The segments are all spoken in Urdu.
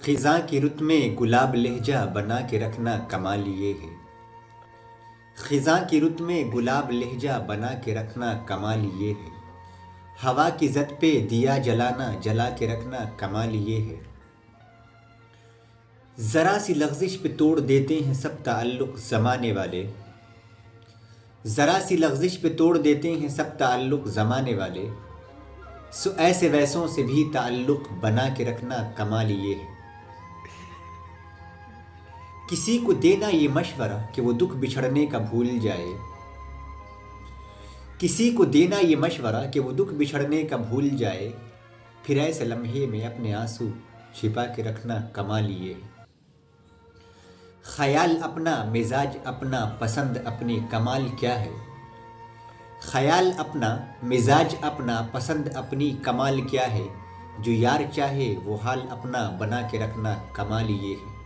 خزاں کی رت میں گلاب لہجہ بنا کے رکھنا کمال یہ ہے۔ خزاں کی رت میں گلاب لہجہ بنا کے رکھنا کمال یہ ہے۔ ہوا کی زد پہ دیا جلانا جلا کے رکھنا کمال یہ ہے۔ ذرا سی لغزش پہ توڑ دیتے ہیں سب تعلق زمانے والے۔ ذرا سی لغزش پہ توڑ دیتے ہیں سب تعلق زمانے والے۔ سو ایسے ویسوں سے بھی تعلق بنا کے رکھنا کمال یہ ہے۔ کسی کو دینا یہ مشورہ کہ وہ دکھ بچھڑنے کا بھول جائے۔ کسی کو دینا یہ مشورہ کہ وہ دکھ بچھڑنے کا بھول جائے، پھر ایسے لمحے میں اپنے آنسو چھپا کے رکھنا کمال یہ ہے۔ خیال اپنا مزاج اپنا پسند اپنی کمال کیا ہے۔ خیال اپنا مزاج اپنا پسند اپنی کمال کیا ہے، جو یار چاہے وہ حال اپنا بنا کے رکھنا کمال یہ ہے۔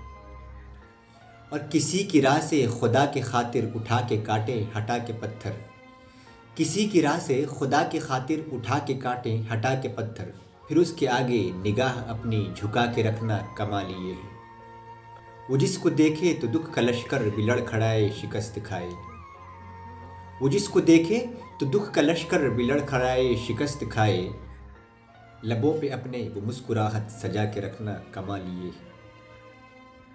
اور کسی کی راہ سے خدا کے خاطر اٹھا کے کاٹے ہٹا کے پتھر، کسی کی راہ سے خدا کے خاطر اٹھا کے کاٹے ہٹا کے پتھر، پھر اس کے آگے نگاہ اپنی جھکا کے رکھنا کمال یہ ہے۔ وہ جس کو دیکھے تو دکھ کا لشکر بھی لڑ کھڑائے شکست کھائے۔ وہ جس کو دیکھے تو دکھ کا لشکر بھی لڑ کھڑائے شکست کھائے، لبوں پہ اپنے وہ مسکراہٹ سجا کے رکھنا کمال یہ ہے۔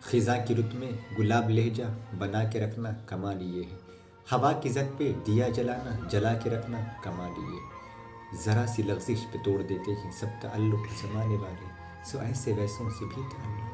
خزاں کی رت میں گلاب لہجہ بنا کے رکھنا کمال یہ ہے۔ ہوا کی زد پہ دیا جلانا جلا کے رکھنا کمال یہ ہے۔ ذرا سی لغزش پہ توڑ دیتے ہیں سب تعلق زمانے والے، سو ایسے ویسوں سے بھی تعلق